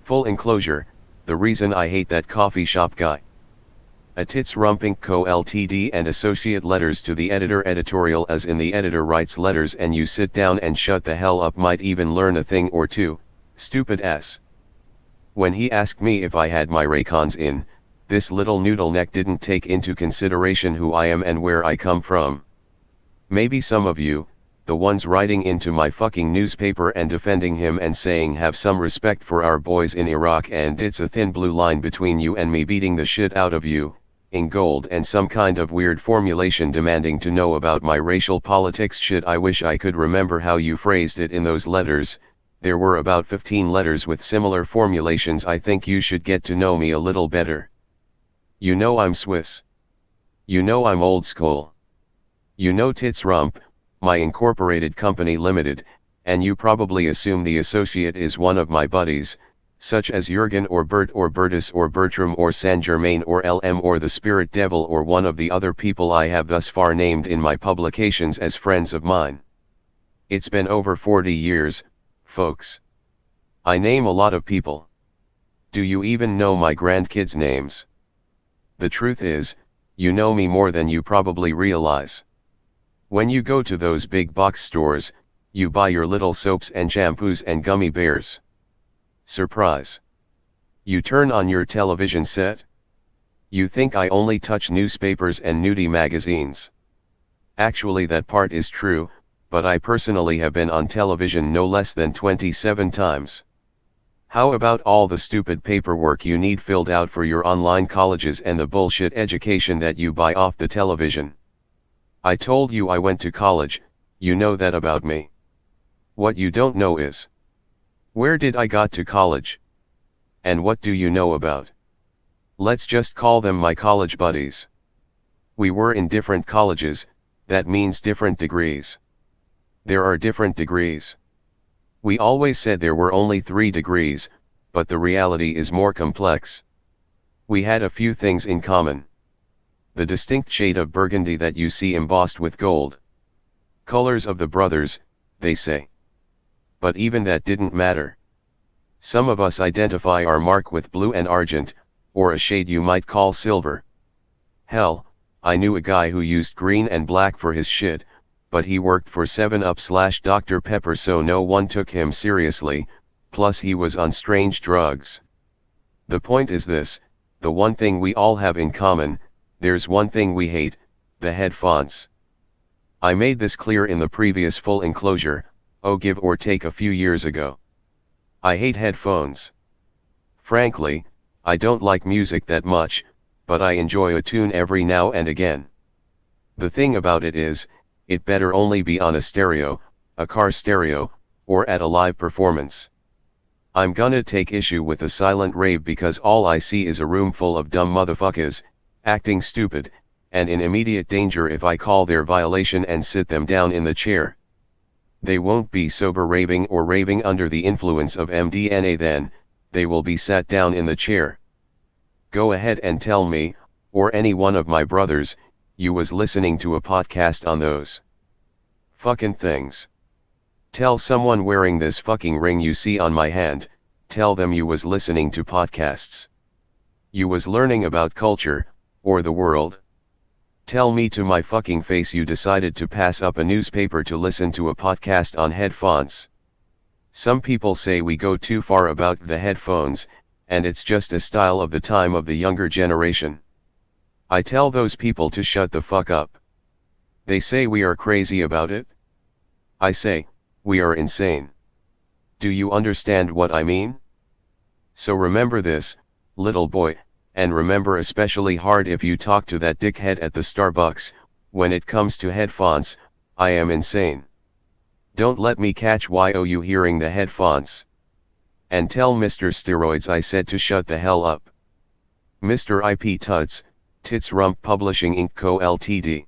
Full enclosure, the reason I hate that coffee shop guy. A tits rumping co ltd and associate letters to the editor. Editorial as in the editor writes letters and you sit down and shut the hell up, might even learn a thing or two, stupid ass. When he asked me if I had my Raycons in, this little noodle neck didn't take into consideration who I am and where I come from. Maybe some of you, the ones writing into my fucking newspaper and defending him and saying have some respect for our boys in Iraq, and it's a thin blue line between you and me beating the shit out of you, in gold and some kind of weird formulation demanding to know about my racial politics shit. I wish I could remember how you phrased it in those letters. There were about 15 letters with similar formulations. I think you should get to know me a little better. You know I'm Swiss. You know I'm old school. You know Tits Rump, my incorporated company limited, and you probably assume the associate is one of my buddies, such as Jurgen or Bert or Bertus or Bertram or Saint Germain or LM or the Spirit Devil or one of the other people I have thus far named in my publications as friends of mine. It's been over 40 years, folks. I name a lot of people. Do you even know my grandkids' names? The truth is, you know me more than you probably realize. When you go to those big box stores, you buy your little soaps and shampoos and gummy bears. Surprise. You turn on your television set? You think I only touch newspapers and nudie magazines. Actually, that part is true, but I personally have been on television no less than 27 times. How about all the stupid paperwork you need filled out for your online colleges and the bullshit education that you buy off the television? I told you I went to college, you know that about me. What you don't know is, where did I got to college? And what do you know about? Let's just call them my college buddies. We were in different colleges, that means different degrees. There are different degrees. We always said there were only 3 degrees, but the reality is more complex. We had a few things in common. The distinct shade of burgundy that you see embossed with gold. Colors of the brothers, they say. But even that didn't matter. Some of us identify our mark with blue and argent, or a shade you might call silver. Hell, I knew a guy who used green and black for his shit, but he worked for 7-Up/Dr. Pepper, so no one took him seriously, plus he was on strange drugs. The point is this, the one thing we all have in common, there's one thing we hate, the head fonts. I made this clear in the previous full enclosure, give or take a few years ago. I hate headphones. Frankly, I don't like music that much, but I enjoy a tune every now and again. The thing about it is, it better only be on a stereo, a car stereo, or at a live performance. I'm gonna take issue with a silent rave because all I see is a room full of dumb motherfuckers, acting stupid, and in immediate danger if I call their violation and sit them down in the chair. They won't be sober raving or raving under the influence of MDMA then, they will be sat down in the chair. Go ahead and tell me, or any one of my brothers, you was listening to a podcast on those fucking things. Tell someone wearing this fucking ring you see on my hand, tell them you was listening to podcasts. You was learning about culture, or the world. Tell me to my fucking face you decided to pass up a newspaper to listen to a podcast on headphones. Some people say we go too far about the headphones, and it's just a style of the time of the younger generation. I tell those people to shut the fuck up. They say we are crazy about it. I say, we are insane. Do you understand what I mean? So remember this, little boy, and remember especially hard if you talk to that dickhead at the Starbucks, when it comes to headphones, I am insane. Don't let me catch you hearing the headphones. And tell Mr. Steroids I said to shut the hell up. Mr. IP Tuts, Tits Rump Publishing Inc. Co. Ltd.